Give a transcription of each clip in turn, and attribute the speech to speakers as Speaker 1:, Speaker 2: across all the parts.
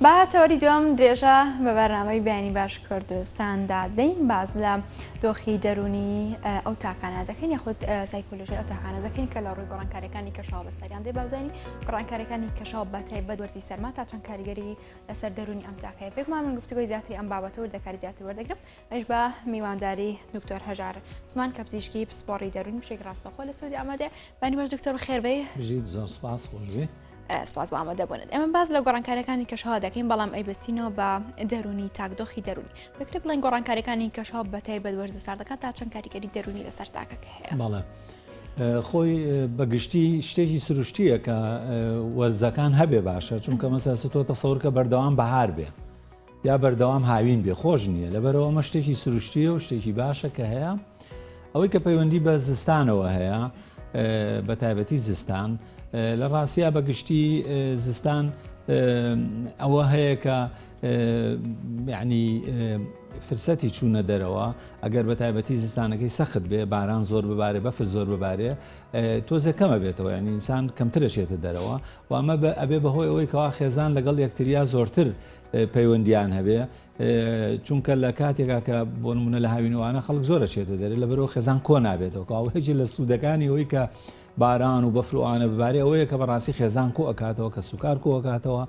Speaker 1: با تەوەری دوم درێژە بە بەرنامەی بەیانی باش کوردستاندا دەین باز لە دۆخی دەرونی ئەو تاقانە دەکەین یاخود سایکۆلۆژی ئەو تاقانە دەکەین کە لە ڕووی گۆڕانکاریەکانی کەشاوە بەسەریان دێ بازانی گۆڕانکاریەکانی کەشاوە بە تایبەت وەرزی سەرما تا چەند کاریگەری لەسەر دەرونی ئەم تاقەیە پێکمان من گفتوگۆی زیاتری ئەم بابەتە وردەکاری زیاتر وەردەگرم ئەش بە میوانداری دکتۆر هەژار زمان کە پزیشکی پسپۆڕی دەرونی بشێک ڕاستەخۆ لە سعودی ئامادە بانی باش دکتۆر بخێربێ
Speaker 2: بژیت زۆر سپاس خۆشبێ
Speaker 1: سپاس بۆ ئامادەبوونت ئێمە باز لە گۆڕانکاریەکانی کەشەوە دەکەین بەڵام ئەیبەستینەوە بە دەرونی تاکدۆخی دەرونی دەکرێت بڵێن گۆڕانکاریەکانی کەشەوە بە تایبەت وەرزە ساردەکان تا چەند کاریگەری دەرونی لەسەر تاکەکە هەیە
Speaker 2: بەڵێ خۆی بەگشتی شتێکی سروشتیە کە وەرزەکان هەبێ باشە چونکە مەسەسە تۆ تەسەوور کە بەردەوام بەهار بێ یا بەردەوام هاوین بێ خۆش نییە لەبەرەوە ئەمە شتێکی سروشتیە و شتێکی باشە کە هەیە ئەوەی کە پەیوەندی بە زستانەوە هەیە بە تایبەتی زستان لە ڕاستیە بەگشتی زستان ئەوە هەیە کە یعنی فرسەتی چوونە دەرەوە ئەگەر بە تایبەتی زستانەکەی سەخت بێ باران زۆر ببارێ بەفر زۆر ببارێ تۆزە کەمە بێتەوە ینی ئینسان کەمترەشێتە دەرەوە و ئەمە ئەبێ بەهۆی ئەوەی کەوا خێزان لەگەڵ یەکتریا زۆرتر پەیوەندیان هەبێ چونکە لە کاتێکا کە بۆ نمونە لە هاوینوانە خەڵک زۆرەچێتە دەرێ لەبەرەوە خێزان کۆ نابێتەوە کاوهێکی لە سوودەکانی ئەوەی کە باران و بەفرۆوانە ببارێ ئەوەیە کە بەڕاستی خێزان کۆ ئەکاتەوە کە سوکار کۆ ئەکاتەوە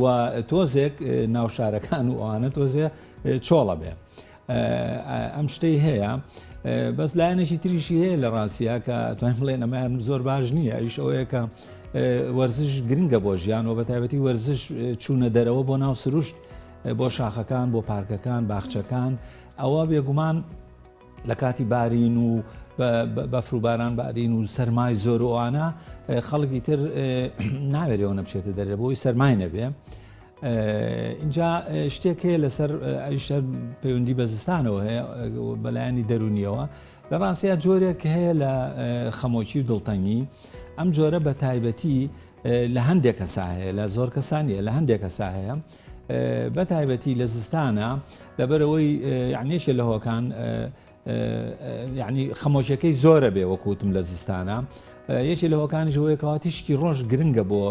Speaker 2: و تۆزێک ناوشارەکان و ئەوانە تۆزێ چۆڵە بێ ئەم شتەی هەیە بەس لایەنێکی تریشی هەیە لە ڕاستیە کە توانین بڵێن ئەمەیان زۆر باش نییە ئەویش ئەوەیە کە وەرزش گرنگە بۆ ژیان و بە تایبەتی وەرزش چوونە دەرەوە بۆ ناو سروشت بۆ شاخەکان بۆ پارکەکان باخچەکان ئەوە بێگومان لە کاتی بارین و بەفروباران بارین و سەرمای زۆر ئەوانە خەڵکی تر ناوێرەوە نەبچێتە دەرێ بۆی سەرمای نەبێ اینجا شتێک هەیە لەسەر ئەویشتر پەیوەندی بە زستانەوە هەیە بەلایانی دەرونیەوە لە ڕاستیە جۆرێک هەیە لە خەمۆکی و دڵتەنگی ئەم جۆرە بە تایبەتی لە هەندێک کەسا هەیە لە زۆر کەسانیە لە هەندێک کەسا هەیە بە تایبەتی لە زستانە لەبەرەوەی یعنیشە لە هۆکان یعنی خەمۆشیەکەی زۆرە بێ وەکوتم لە زستانە یەکی لە هۆکانی ژەوەیەکەوە تیشکی ڕۆژ گرنگە بۆ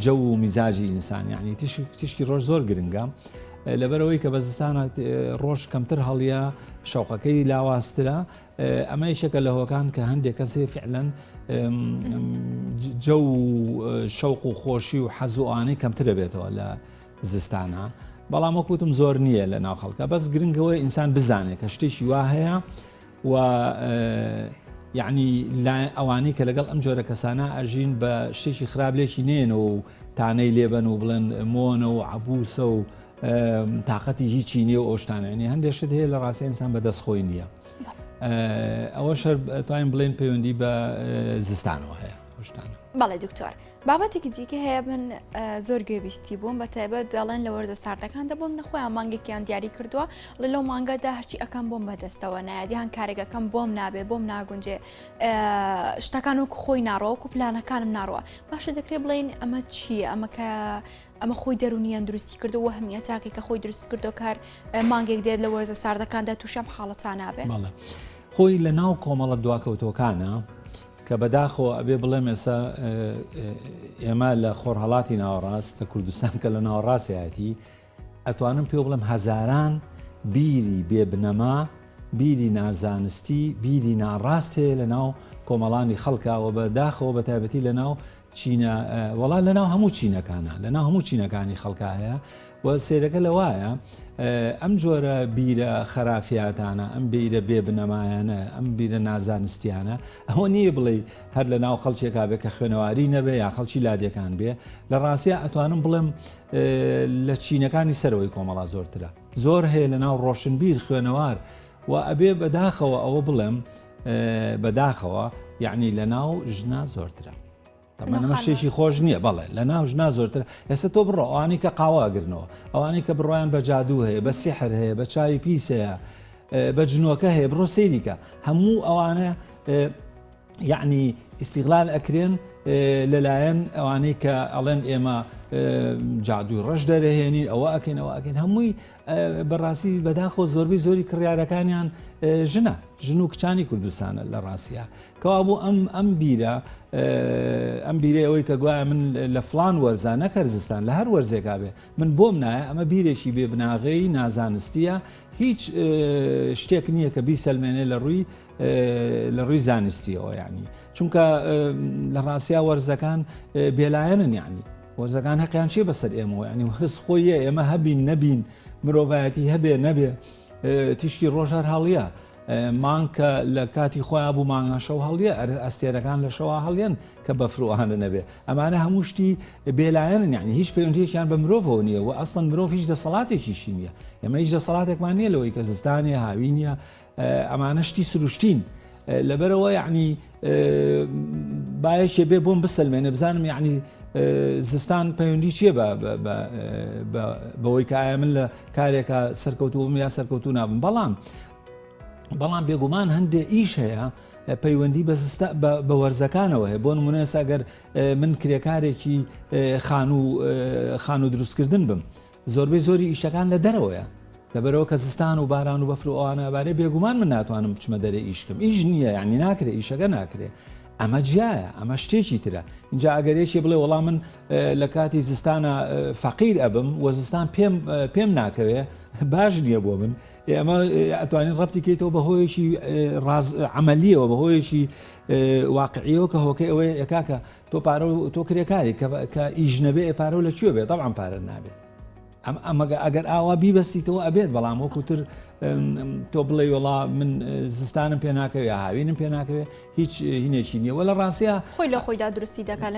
Speaker 2: جەو و میزاجی ئینسان یعنی تیشکی ڕۆژ زۆر گرنگە لەبەرەوەی کە بە زستانە ڕۆژ کەمتر هەڵیە شەوقەکەی لاوااسترە ئەمە یەکێکە لە هۆکان کە هەندێک کەسێ فعلەن جەو و شەوق و خۆشی و حەزوانەی کەمترە بێتەوە لە زستانە بەڵام وەکوتم زۆر نییە لە ناو خەڵکە بەس گرنگەوەی ئینسان بزانێت کە شتێکی وا هەیە و یعنی ئەوانەی کە لەگەڵ ئەم جۆرە کەسانە ئەژین بە شتێکی خراپلێکی نێنەوە و تانەی لێبن و بڵێن مۆنە و عبوسە و تااقەتی هیچی نییە و ئۆشتانێنی هەندێک شت هەیە لە ڕاستی ئینسان بەدەستخۆی نییە ئەوە شەر توانین بڵێن پەیوەندی بە زستانەوە هەیە شتانە.
Speaker 1: بەڵێ دکتۆر بابەتێکی دیکە هەیە من زۆر گوێبیستی بووم بە تایبەت دەڵێن لە وەرزە ساردەکان دەبووم نەخۆیان مانگێکیان دیاری کردووە لە لەو مانگەدا هەرچی ئەەکەم بۆم بەدەستەوە نایدی هەن کارێکەکەم بۆم نابێ بۆم ناگونجێ شتەکان و خۆی ناڕۆوە و پلانەکانم ناڕوە باشە دەکرێت بڵین ئەمە چییە ئەمە خۆی دەرونیان دروستی کردو و هەمیە تاکێک کە خۆی دروست کردو کار مانگێک دێت لە وەرزە ساردەکاندا تووشەم حاڵەتان نابێت
Speaker 2: خۆی لە ناو کۆمەڵە دواکەوتۆکانە کە بەداخۆ ئەبێ بڵێم ئێستا ئێمە لە خۆرهەڵاتی ناوەڕاست لە کوردستان کە لە ناوەڕاستیەتی ئەتوانم پێ بڵێم هەزاران بیری بێبنەما بیری نازانستی بیری ناڕاست هەیە لە ناو کۆمەڵانی خەڵکەوە بەداخەوە بە تایبەتی لە ناو چینە وەڵا لە ناو هەموو چینەکانە لە ناو هەموو چینەکانی خەڵکە هەیە و سێرەکە لەوایە ئەم جۆرە بیرە خەرافیاتانە ئەم بیرە بێبنەمایانە ئەم بیرە نازانستیانە ئەوە نییە بڵێ هەر لە ناو خەڵکێکا بێ کە خوێنەواری نەبێ یا خەڵکی لادەکان بێ لە ڕاستیە ئەتوانم بڵێم لە چینەکانی سەرەوەی کۆمەڵا زۆرترە زۆر هەیە لە ناو ڕۆشنبیر خوێنەوار و ئەبێ بەداخەوە ئەوە بڵێم بەداخەوە یعنی لە ناو ژنا زۆرترە تەمەنەمە شتێکی خۆش نییە بەڵێ لە ناو ژنا زۆرتر ئێستا تۆ بڕۆ ئەوانی کە قاواگرنەوە ئەوانی کە بڕۆیان بە جادوو هەیە بە سیحر هەیە بە چاوی پیس هەیە بە جنۆکە هەیە بڕۆ سەیریکە هەموو ئەوانە یعنی ئیستیغلال ئەکرێن لەلایەن ئەوانەی کە ئەڵێن ئێمە جادوی ڕەش دەرەهێنین ئەوەکەین هەمووی بەڕاستی بەداخۆ زۆری کڕیارەکانیان ژن و کچانی کوردستانە لە ڕاستیە کەوا بوو ئەم بیرە ئەوەی کە گوایە من لە فلان وەرزە نەکەرزستان لە هەر وەرزێکا بێ من بۆم نایە ئەمە بیرێکی بێ بناغەی نازانستیە هیچ شتێک نییە کە بیسەلمێنێ لە ڕووی زانستیەوە یعنی چونکە لە ڕاستیا وەرزەکان بێلایەنن یعنی وەرزەکان هەقیان چێ بەسەر ئێمەوە ینی هەست خۆیە ئێمە هەبین نەبین مرۆڤایەتی هەبێ نەبێ تیشکی ڕۆژار هەڵیە مانکە لە کاتی خۆیان بوو مانگا شەو هەڵیە ئەستێرەکان لە شەوا هەڵیان کە بەفرۆهانە نەبێ ئەمانە هەموو شتی بێلایەنن یعنی هیچ پەیوەندیەکیان بە مرۆڤەوە نییە و ئەسڵەن مرۆڤ هیچ دەسەڵاتێکیشی نییە ئێمە هیچ دەسەڵاتێکمان نییە لەوەی کە زستانێ هاوینە ئەمانە شتی سروشتین لەبەرەوە یعنی باەکێ بێ بۆم بسەلمێنە بزانم یعنی زستان پەیوەندی چییە بەوەی کە ئایا من لە کارێکە سەرکەوتووم یا سەرکەوتوو نابم بەڵام بێگومان هەندێک ئیش هەیە پەیوەندی بە وەرزەکانەوە هەیە بۆ نمونە ئەگەر من کرێکارێکی خان و دروستکردن بم زۆری ئیشەکان لە دەرەوەیە لەبەرەوە کە زستان و باران و بەفر و ئەوانەبارێ بێگومان من ناتوانم بچمە دەرێ ئیشکم ئیش نییە یعنی ناکرێ ئیشەکە ناکرێ ئەمە جیایە ئەمە شتێکی ترە اینجا ئەگەرێکی بڵێ وەڵام من لە کاتی زستانە فەقیر ئەبم وە زستان پێم ناکەوێ باش نییە بۆ من ئەمە ئەتوانین ڕەبتی کەیتەوە بەهۆیەکی عملیەوە بەهۆیەکی واقعیەوە کە هۆکەی ئەوەیە ئەکاکە تۆ کرێکاری کە ئیژنەبێ پارە و لەکوێ بێت طبعاً پارە نابێت ئەمە ئەگەر ئاوا بیبەستیتەوە ئەبێت بەڵام وەکوتر تۆ بڵێ وڵا من زستانم پێ ناکەوێت یا هاوینم پێ ناکەوێت هیچ هینێکی نییە وە لە ڕاستیە
Speaker 1: خۆی لە خۆیدا درستی دەکات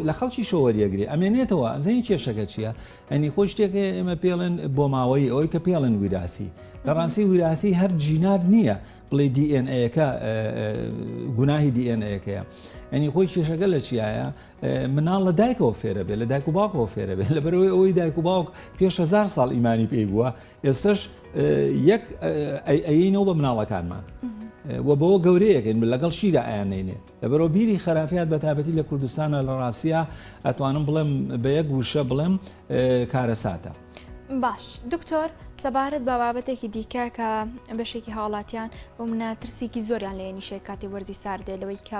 Speaker 2: لە خەڵکی شۆوەریەگرێ ئەمێنێتەوە زەین کێشەکە چییە ئەنی خۆی شتێکە ئێمە پێڵێن بۆ ماوەی ئەوەی کە پێڵێن ویراسی لە ڕاستی ویراسی هەر جینات نییە بڵێ DNA-ەکە گوناهی DNA-ەکەیە ئەنی خۆی کێشەکە لە چیایە مناڵ لە دایکەوە فێرە بێت لە دایک و باوکەوە فێرە بێت لە بەرەوەی ئەوەی دایک و باوک پێش 1000 ساڵ ئیمانی پێی بووە ئێستش یەک ئەینەوە بە مناڵەکانمان و بەوە گەورەیەکەین لەگەڵ شیرە ئایانێنێ لەبەرەوە بیری خراپات بە تایبەتی لە کوردستانە لە ڕاستیە ئەتوانم بڵێم بە یەک وشە بڵێم کارەساتە.
Speaker 1: باش دکتۆر سەبارەت بە بابەتێکی دیکە کە بەشێکی هاوڵاتیان بۆ منە ترسێکی زۆریان لە نیشەی کاتی وەرزی ساردێلەوەی کە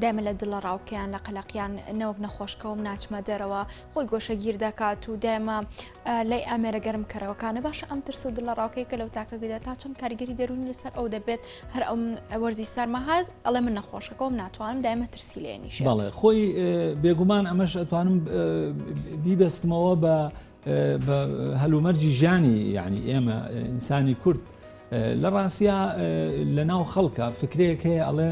Speaker 1: دایمە لە دڵە ڕاوکەیان لە قەلەقیان نەوەک نەخۆشکەوم ناچمە دەرەوە خۆی گۆشەگیر دەکات و دایمە لای ئامێرە گەرم کەرەوەکانە باشە ئەم ترس و دڵە ڕاوکەی کە لەو تاکەگەدا تا چەند کاریگەری دەرونی لەسەر ئەو دەبێت هەر ئەم وەرزی سارمەهات ئەڵێ من نەخۆشەکەم ناتوانم دایمە ترسی لێ نیشە
Speaker 2: بەڵێ خۆی بێگومان ئەمەش ئەتوانم بیبەستمەوە بە هەلومەرجی ژیانی یعنی ئێمە ئینسانی کورد لە ڕاستیە لە ناو خەڵکە فکرەیەک هەیە ئەڵێ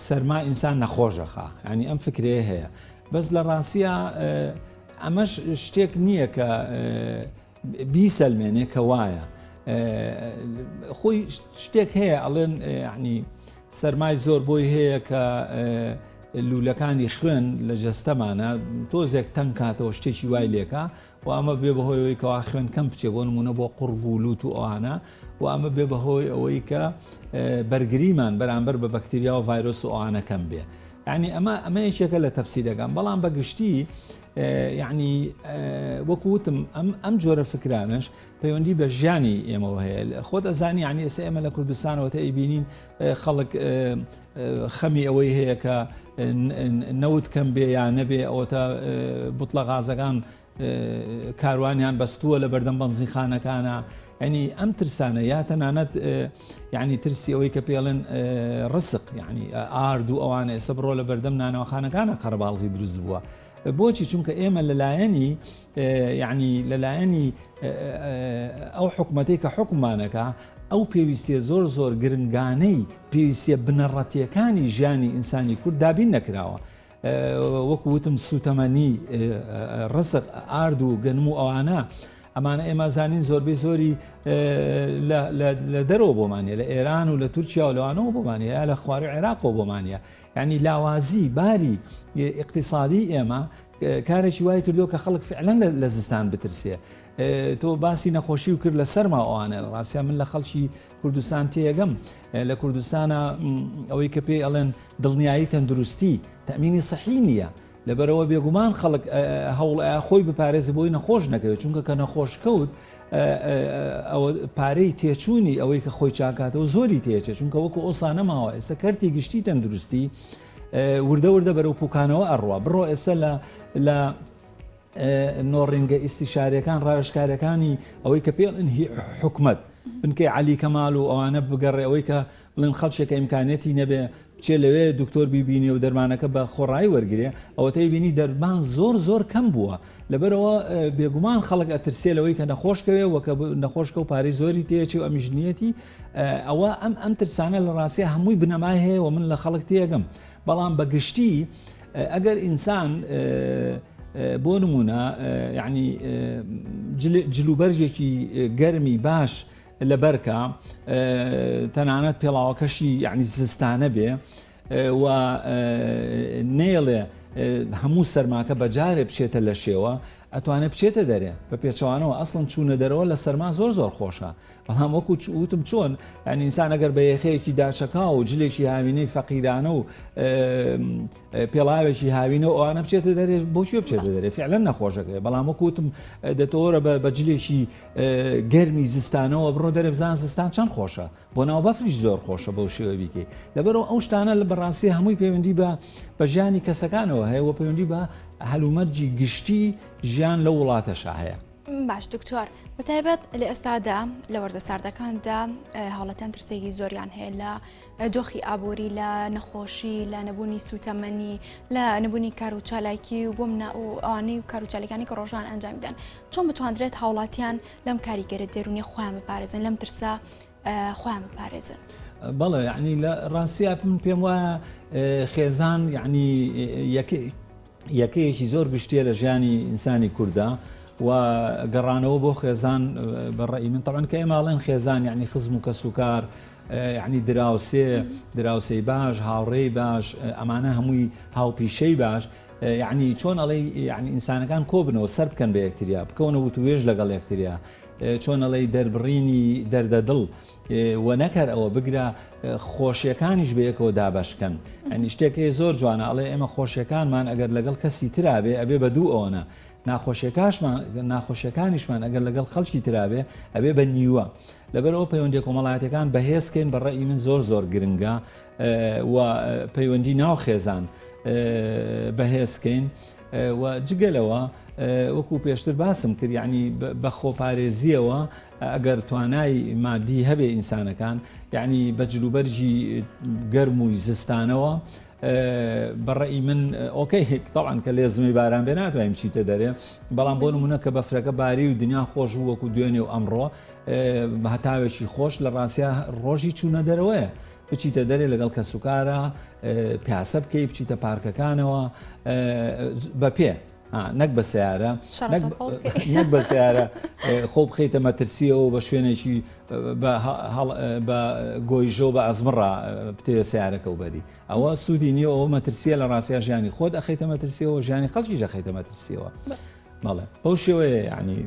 Speaker 2: سەرما ئینسان نەخۆشەخە ینی ئەم فکرەیە هەیە بەس لە ڕاستیە ئەمەش شتێک نییە کە بیسەلمێنێ کە وایە خۆی شتێک هەیە ئەڵێن ینی سەرمای زۆر بۆی هەیە کە لولەکانی خوێن لە جەستەمانە تۆزێک تەنگ کاتەوە شتێکی وای لێکە و ئەمە بێ بەهۆیەوەی کەوا خوێن کەم بچێ بۆ نمونە بۆ قوڕب و لوت و ئەوانە و ئەمە بێ بەهۆی ئەوەی کە بەرگریمان بەرامبەر بە بەکتریا و ڤایرۆس و ئەوانە کەم بێ یعنی ئەمە یەکێکە لە تەفسیرەکان بەڵام بەگشتی یعنی وەکوتم ئەم جۆرە فکرانش پەیوەندی بە ژیانی ئێمەوە هەیە خۆت ئەزانی ینی ئێستا ئێمە لە کوردستانەوە تا ئەیبینین خەڵک خەمی ئەوەی هەیە کە نەوت کەم بێ یا نەبێ ئەوە تا بوتڵە غازەکان کاروانیان بەستووە لە بەردەم بەنزیخانەکانە ینی ئەم ترسانە یا تەنانەت یعنی ترسی ئەوەی کە پێڵێن ڕسق یعنی ئارد و ئەوانە ئێستا بڕۆ لە بەردەم نانەوەخانەکانە قەرەباڵغی دروست بووە بۆچی چونکە ئێمە لەلایەنی یعنی لەلایەنی ئەو حکومەتەی کە حکومانەکە ئەو پێویستیە زۆر گرنگانەی پێویستیە بنەڕەتیەکانی ژیانی ئینسانی کورد دابین نەکراوە وەکو وتم سوتەمەنی ڕسق ئارد و گەنم و ئەوانە ئەمانە ئێمە زانین زۆربەی زۆری لە دەرەوە بۆمانە لە ئێران و لە تورکیا و لەوانەوە بۆمانە یا لە خواری عێراقەوە بۆمانە ینی لاوازی باری اقتصادی ئێمە کارێکی وای کردو کە خەڵک فعلەن لە زستان بترسێ تۆ باسی نەخۆشی و کرد لە سەرما ئەوانە ڕاستە من لە خەڵکی کوردستان تێگەم لە کوردستانە ئەوەی کە پێی ئەڵێن دڵنیایی تەندروستی تەمینی سەحی نییە لەبەرەوە بێگومان خەڵک هەوڵ خۆی بپارێزی بۆی نەخۆش نەکەوێت چونکە کە نەخۆشکەوت ئەوە پارەی تێچوونی ئەوەی کە خۆی چاکاتەوە زۆری تێچێت چونکە وەکو ئۆسا نەماوە ئێستا کەرتی گشتی تەندروستی وردە وردە بەرەو پوکانەوە ئەڕوا بڕۆ ئێستا لە نۆڕینگە ئیستیشارەکان ڕاوێژکارەکانی ئەوەی کە پێڵن حکومەت بنکەی علی کەماڵ و ئەوانە بگەڕێ ئەوەی کە بڵێن خەڵکێکە ئیمکانێتی نەبێ بچێ لەوێ دکتۆر بیبینی و دەرمانەکە بە خۆڕایی وەرگێ ئەوە تەیبینی دەرمان زۆر کەم بووە لەبەرەوە بێگومان خەڵک ئەترسێ لەوەی کە نەخۆشکەوێ وەکە نەخۆشکە و پارەی زۆری تێچی و ئەمیژنیەتی ئەوە ئەم ترسانە لە ڕاستی هەمووی بنەمای هەیە و من لە خەڵک تێگەم بەڵام بەگشتی ئەگەر ئینسان بۆ نمونە یعنی جلوبەرجێکی گەرمی باش لە بەرکە تەنانەت پێڵاوەکەشی یعنی زستانە بێ و نێڵێ هەموو سەرماکە بەجارێ بچێتە لە شێوە ئەتوانێت بچێتە دەرێ بە پێچەوانەوە ئەسڵن چوونە دەرەوە لە سەرما زۆر خۆشە بەڵام وەکو وتم چۆن ینی ئینسان ئەگەر بە یەخەیەکی داچەکا و جلێکی هاوینەی فەقیرانە و پێڵاوێکی هاوینە و ئەوانە بچێتە دەرێ بۆشیە بچێتە دەرێ فعلەن نەخۆشەکەی بەڵام وەکوتم دەتەوەرە بە جلێکی گەرمی زستانەوە بڕۆ دەرێ بزان زستان چەند خۆشە بۆ ناو بەفریش زۆر خۆشە بەو شێوە بیکەی لەبەرەوە ئەو شتانە لە بەڕاستی هەمووی پەیوەندی بە ژیانی کەسەکانەوە هەیە و پەیوەندی بە هەلومەرجی گشتی ژیان لە وڵاتەشە هەیە.
Speaker 1: باش دکتۆر بەتایبەت لە ئێستادا لە وەرزە ساردەکاندا هاوڵەتیان ترسێکی زۆریان هەیە لە دۆخی ئابووری لە نەخۆشی لە نەبوونی سوتەمەنی لە نەبوونی کار و چالاکی و بۆ ئەوانەی و کار و چالەکانی کە ڕۆژان ئەنجام بدەن چۆن بتوانرێت هاوڵاتیان لەم کاریگەرە دێرونی خۆیان بپارێزن لەم ترسە خۆیان بپارێزن.
Speaker 2: بەڵێ یعنی لە ڕاستیە من پێم وایە خێزان یعنی یەکەیەکی زۆر گشتیە لە ژیانی ئینسانی کووردا و گەڕانەوە بۆ خێزان بەڕێی من طبعاً کە ئێماڵێن خێزان یعنی خزم و کەسوکار یعنی دراوسەی باش هاوڕێی باش ئەمانە هەمووی هاوپیشەی باش یعنی چۆن ئەڵێ یعنی ئینسانەکان کۆبنەوە سەر بکەن بە یەکتریا بکەونە وتوێژ لەگەڵ یەکتریا چۆن ئەڵێ دەربڕینی دەردە دڵ و نەکەر ئەوە بگرە خۆشیەکانیش بەیەکەوە دابشکەن ئەنی شتێکی زۆر جوانە ئەڵێ ئێمە خۆشیەکانمان ئەگەر لەگەڵ کەسی ترابێ ئەبێ بە دوو ئەوەنە ناخۆشیەکانیشمان ئەگەر لەگەڵ خەڵکی ترابێ ئەبێ بە نیوە لەبەرەوە پەیوەندی کۆمەڵایەتەکان بەهێزکەین بەڕێی من زۆر گرنگە و پەیوەندی ناو خێزان بەهێزکەین و جگەلەوە وەکو پێشتر باسم کرد یعنی بە خۆپارێزیەوە ئەگەر توانای مادی هەبێ ئینسانەکان یعنی بە جلوبەرجی گەرم و زستانەوە بەڕێی من ئۆکەی تاوان کە لێزمی باران بێ ناتوانین چیتە دەرێ بەڵام بۆ نمونە کە بەفرەکە باری و دنیا خۆش وەکو دوێنێ و ئەمڕۆ بە هەتاوێکی خۆش لە ڕاستیە ڕۆژی چوونە دەرەوەیە بچیتە دەرێ لەگەڵ کەسوکارە پیاسە بکەی بچیتە پارکەکانەوە بە پێ نەک بە سیارە نەک بە سیارە خۆ بخەیتە مەترسیەوە بە شوێنێکی بە گۆیژۆ بە ئەزمڕە بتێوە سیارەکە و بەری ئەوە سوودی نییە ئەوە مەترسیە لە ڕاستیا ژیانی خۆت ئەخەیتە مەترسیەوە ژیانی خەڵکیش ئەخەیتە مەترسیەوە بەڵێ بەو شێوەیە یعنی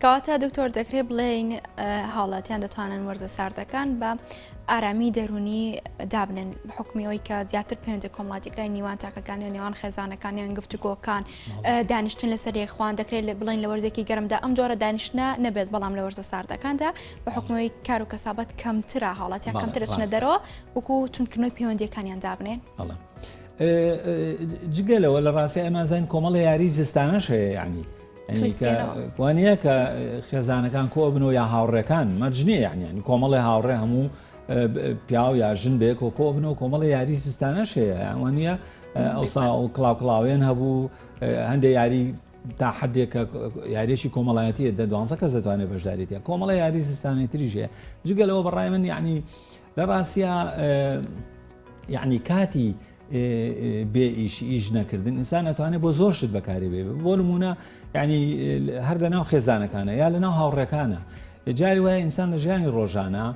Speaker 1: کەواتە دکتۆر دەکرێت بڵێن هاوڵاتیان دەتوانن وەرزە ساردەکان بە ئارامی دەرونی دابنن حکومیەوەی کە زیاتر پەیوەندی کۆمەڵاتیەکانی نێوان تاکەکانی نێوان خێزانەکانیان گفتوگۆکان دانیشتن لەسەر یەکخوان دەکرێت بڵێن لە وەرزێکی گەرمدا ئەم جۆرە دانیشتنە نەبێت بەڵام لە وەرزە ساردەکاندا بە حکومیەوەی کار و کەسابەت کەمترە هاوڵاتیان کەمتر چنە دەرەوە وەکو چونکردنەوەی پەیوەندیەکانیان دابنێن
Speaker 2: جگەلەوە لە ڕاستی ئەمازان کۆمەڵی یاری زستانەش هەیە یعنی وانە کە خێزانەکان کۆبنەوە یا هاوڕێکان مەرجنیە یعنی کۆمەڵی هاوڕێ هەموو پیاو یا ژن بێک و کۆبنەوە کۆمەڵی یاری زستانەش هەیە ئەوانە ئەوسا و کڵاوکڵاوێن هەبوو هەندێک یاری تا حدێکە یاریشی کۆمەڵایەتیە 12 کەس دەتوانێت بەشداریتە کۆمەڵی یاری زستانی تریژ هەیە جگەلەوە بەڕای من یعنی لە ڕاستیە یعنی کاتی بێ ئیش نەکردن ئینسان ئەتوانێت بۆ زۆر شت بەکاری بێ بۆ نمونە یعنی هەر لە ناو خێزانەکانە یا لە ناو هاوڕێکانە جاری وایە ئینسان لە ژیانی ڕۆژانە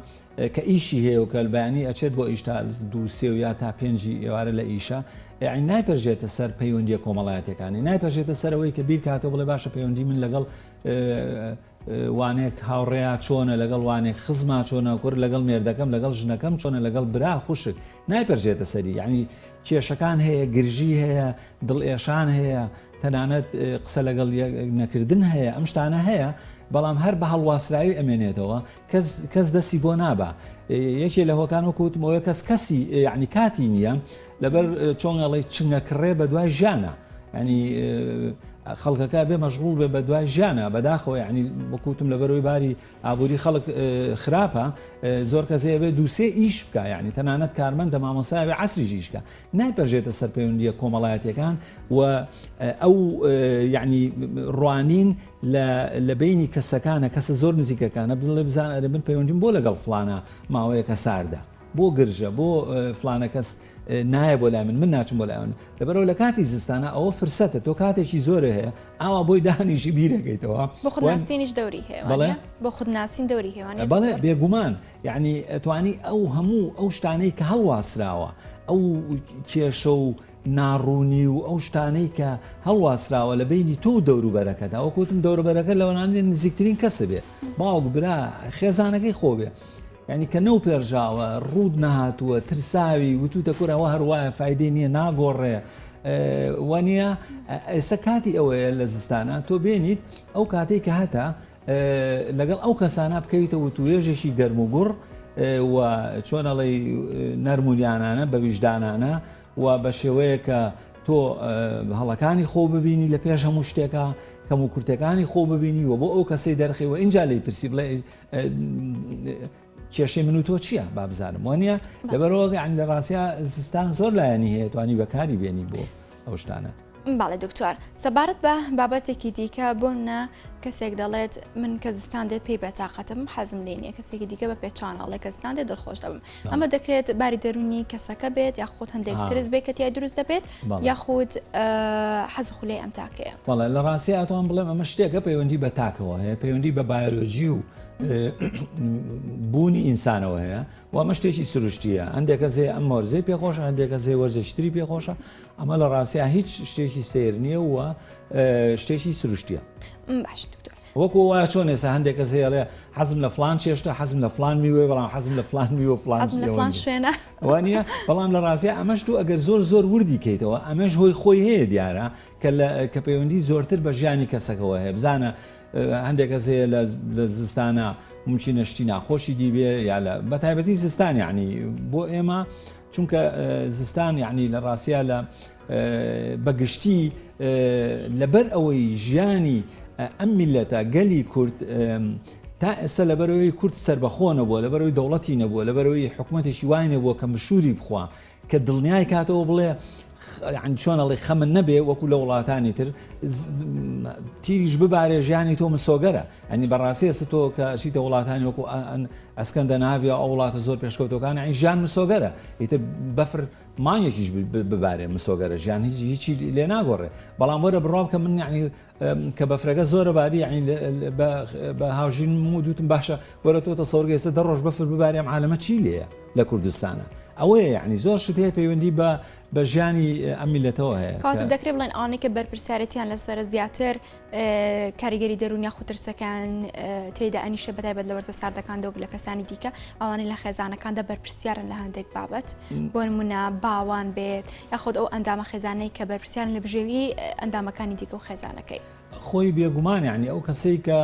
Speaker 2: کە ئیشی هەیە و کەلبانی ئەچێت بۆ ئیشتا دووسێ و یا تا پێنجی ئێوارە لە ئیشە یعنی نایپەرژێتە سەر پەیوەندیە کۆمەڵایەتەکانی نایپەرژێتە سەرەوەی کە بیر کاتەوە بڵێ باشە پەیوەندی من لەگەڵ وانێک هاوڕێیا چۆنە لەگەڵ وانێک خزما چۆنە کوور لەگەڵ مێردەکەم لەگەڵ ژنەکەم چۆنە لەگەڵ برا خوشک نایپەرژێتە سەری یعنی کێشەکان هەیە گرژی هەیە دڵئێشان هەیە تەنانەت قسە لەگەڵ نەکردن هەیە ئەم شتانە هەیە بەڵام هەر بە هەڵواسراوی ئەمێنێتەوە کەس دەستی بۆ نابە یەکێ لە هۆکان وەکوتمەوە کەسی یعنی کاتی نییە لەبەر چۆنگەڵی چنگە کڕێ بە دوای ژیانە ینی خەڵکەکە بێ مەشغوڵ بێ بە دوای ژیانە بەداخەوە ینی وەکوتم لەبەرەوەی باری ئابووری خەڵک خراپە زۆر کەسەیە بێ دووسێ ئیش بکە ینی تەنانەت کارمەندە مامۆسای بێ عەسریش ئیشکە نایپەرژێتە سەر پەیوەندیە کۆمەڵایەتیەکان و ئەو یعنی ڕوانین لە بینی کەسەکانە کەسە زۆر نزیکەکانە بڵێ بزانە من پەیوەندیم بۆ لەگەڵ فڵانە ماوەیەکە ساردا بۆ گرژە بۆ فلانە کەس نایە بۆ لای من ناچم بۆ لایەن لەبەرەوە لە کاتی زستانە ئەوە فرسەتە تۆ کاتێکی زۆرە هەیە ئاوا بۆی دانیشی بیرەکەیتەوە
Speaker 1: بۆ خودناسینیش دەوری هەیە بۆ خودناسین دەوری هێوانێت
Speaker 2: بەڵێ بێگومان یعنی ئەتوانی ئەو هەموو ئەو شتانەی کە هەڵواسراوە ئەو کێشە و ناڕوونی و ئەو شتانەی کە هەڵواسراوە لە بینی تۆ دەوروبەرەکەدا ئەوکوتم دەوروبەرەکە لەوانانی نزیکترین کەسە بێ باوک برا خێزانەکەی خۆ بێ ینی کە نەو پێرژاوە ڕوود نەهاتووە ترساوی وتوتە کورەوە هەروایە فایدەی نییە ناگۆڕێ وانە ئێستا کاتی ئەوەیە لە زستانە تۆ بێنیت ئەو کاتێک کە هەتا لەگەڵ ئەو کەسانە بکەیتەوە توێژێکی گەرم و گوڕ و چۆنەڵی نەرمونیانانە بە ویژدانانە و بە شێوەیە کە تۆ هەڵەکانی خۆ ببینی لە پێش هەموو شتێکە کەم و کورتەکانی خۆ ببینی و بۆ ئەو کەسەی دەرخەوە اینجا لی پرسی بڵێ کێشەی من و تۆ چییە با بزانم وانە لەبەرەوە لە ڕاستیا زستان زۆر لایەنی هەیە توانی بەکاری بێنی بۆ ئەو شتانە.
Speaker 1: باڵێ دکتۆر سەبارەت بە بابەتێکی دیکە بۆنە کەسێک دەڵێت من کە زستان دێت پێی بەتاقەتم حەزم لێ نییە کەسێکی دیکە بە پێچانەڵێ کە زستان دێت دڵخۆش دەبم ئەمە دەکرێت باری دەرونی کەسەکە بێت یاخود هەندێک ترس بێت کە تیای دروست دەبێت یاخود حەز خوڵێ ئەم تاکەیە
Speaker 2: وەڵێ لە ڕاستی ئەتوان بڵێم ئەمە شتێکە پەیوەندی بە تاکەوە هەیە پەیوەندی بە بایۆلۆژی و بوونی ئینسانەوە هەیە و ئەمە شتێکی سروشتیە هەندێک کەسێ ئەم مۆرزەی پێخۆشە هەندێک کەسێ وەرزشتری پێخۆشە ئەمە لە ڕاستیا هیچ شتێکی سیر نییە و شتێکی سروشتیە.
Speaker 1: باش دکتۆر
Speaker 2: وەکو وایە چۆن ێستا هەندێک کەسێ ئەڵێ حەزم لە فلان چێشتە حەزم لە فلان میوێ بەڵام حەزم لە فلان میوە
Speaker 1: فلان شوێنە
Speaker 2: وانە بەڵام لە ڕاستیا ئەمەش تو ئەگەر زۆر وردی کەیتەوە ئەمەش هۆی خۆی هەیە دیارە کە پەیوەندی زۆرتر بە ژیانی کەسەکەەوە هەیە بزانە هەندێک کەسەیە لە زستانە ممکنە شتی ناخۆشی دیبێ یا لە بەتایبەتی زستان یعنی بۆ ئێمە چونکە زستان یعنی لە ڕاستیا لە بەگشتی لەبەر ئەوەی ژیانی ئەم میلەتە گەلی کورد تا ئێستا لەبەرەوەی کورد سربەخۆ نەبووە لەبەرەوەی دەوڵەتی نەبووە لەبەرەوەی حکوومەتێکی وای نەبووە کە مشوری بخوا کە دڵنیای کاتەوە بڵێ چۆنەڵی خەمن نەبێ وەکو لە وڵاتانی تر تیریش ببارێ ژیانی تۆ مسۆگەرە ئەنی بەڕاستی ئێستا تۆ کە شیتە وڵاتانی وەکو ئەسکەندە ناوی ئەو وڵاتە زۆر پێشکەوتەکان ئەی ژیان مسۆگەرە ئیتر بەفر مانگێکیش ببارێ مسۆگەرە ژیان هیچی لێ ناگۆڕێ بەڵام وەرە بڕاو کە من یعنی کە بەفرەکە زۆرە باری بە هاوژین دوتم باشە وەرە تۆ تەسەوڕ ئێستا دە ڕۆژ بەفر ببارێ ئەم عالەمە چی لێیە لە کوردستانە ئەوەیە یعنی زۆر شت هەیە پەیوەندی بە ژیانی ئەم میلەتەوە هەیە
Speaker 1: کاتە دەکرێت بڵێن ئەوانەی کە بەرپرسیارەتیان لەسەر زیاتر کاریگەری دەرونیا خوترسەکان تێیدا ئەنیشە بەتایبەت لە وەرزە ساردەکاندا و لە کەسانی دیکە ئەوانەی لە خێزانەکاندا بەرپرسیارن لە هەندێک بابەت بۆ نمونە باوان بێت یاخود ئەو ئەندامە خێزانەی کە بەرپرسیارن لە بژێوی ئەندامەکانی دیکە و خێزانەکەی
Speaker 2: خۆی بێگومان یعنی ئەو کەسەی کە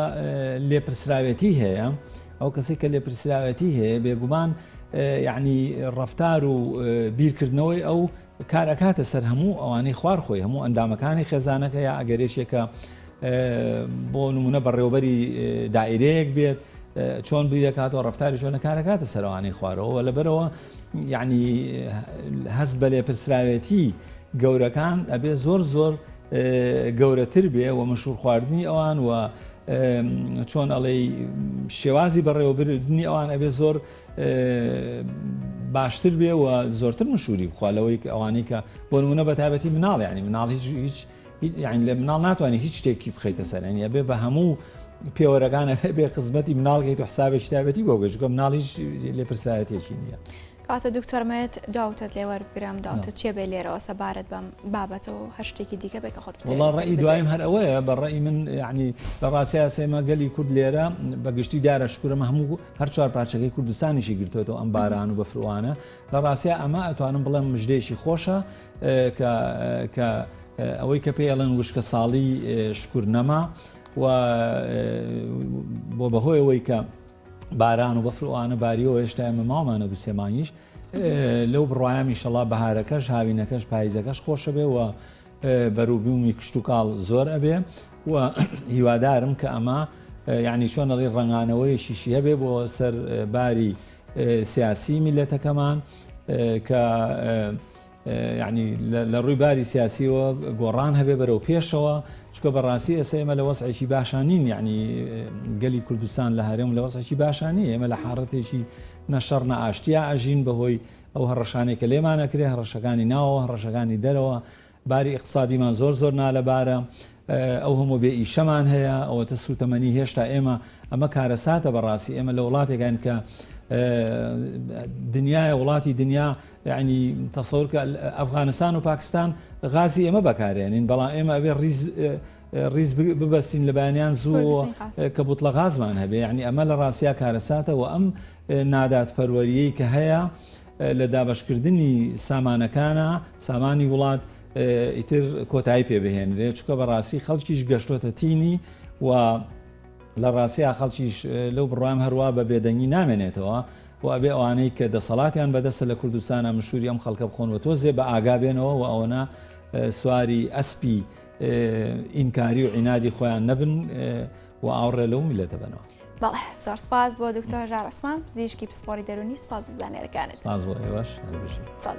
Speaker 2: لێپرسراوێتی هەیە ئەو کەسێک کە لێپرسراوەتی هەیە بێگومان یعنی ڕەفتار و بیرکردنەوەی ئەو کارەکاتە سەر هەموو ئەوانەی خوارخۆی هەموو ئەندامەکانی خێزانەکە یا ئەگەرێشێکە بۆ نمونە بەڕێوەبەری دائیرەیەک بێت چۆن بیرەکاتەوە ڕەفتاری چۆنە کارەکاتە سەرەوانی خوارەوە لەبەرەوە یعنی هەست بە لێپرسراوێتی گەورەکان ئەبێ زۆر گەورەتر بێ و مەشهور خواردنی ئەوان و چۆن ئەڵێ شێوازی بەڕێوەبردننی ئەوان ئەبێ زۆر باشتر بێ و زۆرتر مشوری بخوالەوەی ئەوانەی کە بۆ نمونە بەتایبەتی مناڵ ینی مناڵ هیچ لە مناڵ ناتوانانی هیچ شتێکی بخەیتە سەرنی ئەبێ بە هەموو پێوەرەکانە بێ خزمەتی مناڵگەیت و حسابێک تایبەتی بۆ گەشتکە مناڵیش لێپرسایەتێکی نییە.
Speaker 1: کاتە دکتۆرمێت داوتت لێ وەربگرم داوتە چێ بێ لێرەوە سەبارەت بەم بابەتەوە هەر شتێکی دیکە بێ کە خۆت
Speaker 2: وڵا ڕێی دوایم هەر ئەوەیە بەڕێی من یعنی لە ڕاستیا سێمە گەلی کورد لێرە بەگشتی دیارە شکورە هەموو هەر چوار پارچەکەی کوردستانیشی گرتوێتەوە ئەم باران و بەفروانە لە ڕاستیا ئەمە ئەتوانم بڵێم مژدەیەکی خۆشە کە ئەوەی کە پێڵێن وشکە ساڵی شکور نەما و بۆ بەهۆی ئەوەی کە باران و بەفروانە باریەوە هێشتا ئێمە ماوانە دو سێمانیش لەو بڕوامی شەڵا بەهارەکەش هاوینەکەش پاییزەکەش خۆشە بێ و بەروبوومی کشت و کاڵ زۆر ئەبێ و هیوادارم کە ئەمە یعنی چۆنەڵی ڕنگانەوەیشیشی هەبێ بۆ سەر باری سیاسی میلەتەکەمان کە یعنی لە ڕووی باری سیاسیەوە گۆڕان هەبێ بەرەو پێشەوە چکە بەڕاستی ئێستا ئێمە لە وەسعێکی باشانین یعنی گەلی کوردستان لە هەرێم لە وەسعێکی باشانی ئێمە لە حاڕەتێکی نەشەڕ نەئاشتیا ئەژین بەهۆی ئەو هەڕەشانێک کە لێمانەکرێ هەڕەشەکانی ناوە هەڕەشەکانی دەرەوە باری اقتصادیمان زۆر نالەبارە ئەو هەموو بێ ئیشەمان هەیە ئەوەتە سوتەمەنی هێشتا ئەمە کارەساتە بەڕاستی ئێمە لە وڵاتێکان کە دنیای وڵاتی دنیا یعنی تەسەوورکە ئەفغانستان و پاکستان غازی ئێمە بەکارێنین بەڵام ئێمە ئەبێ ڕیز ببەستین لە بەیانیان زوو کە بوتڵە غازمان هەبێ یعنی ئەمە لە ڕاستیا کارەساتە و ئەم نادات پەروەریەی کە هەیە لە دابەشکردنی سامانەکانە سامانی وڵات ئیتر کۆتایی پێبهێنرێت چکە بەڕاستی خەڵکیش گەشتۆتە تینی و لە ڕاستیا خەڵکیش لەو بڕام هەروە بە بێدەنگی نامێنێتەوە و ئەبێ ئەوانەی کە دەسەڵاتیان بەدەستە لە کوردستانە مشوری ئەم خەڵکە بخۆن و تۆزێ بە ئاگا بێنەوە و ئەوەنە سواری ئەسپی ئینکاری و عینادی خۆیان نەبن و ئاوڕێ لەو میلەتە بنەوە.
Speaker 1: بەڵێ زۆر سپاس بۆ دکتۆر ژار عوسمان پزیشکی پسپۆڕی دەرونی سپاس و زانێرەکانت.
Speaker 2: سپاس بۆ ئێوەش.
Speaker 1: ساڵ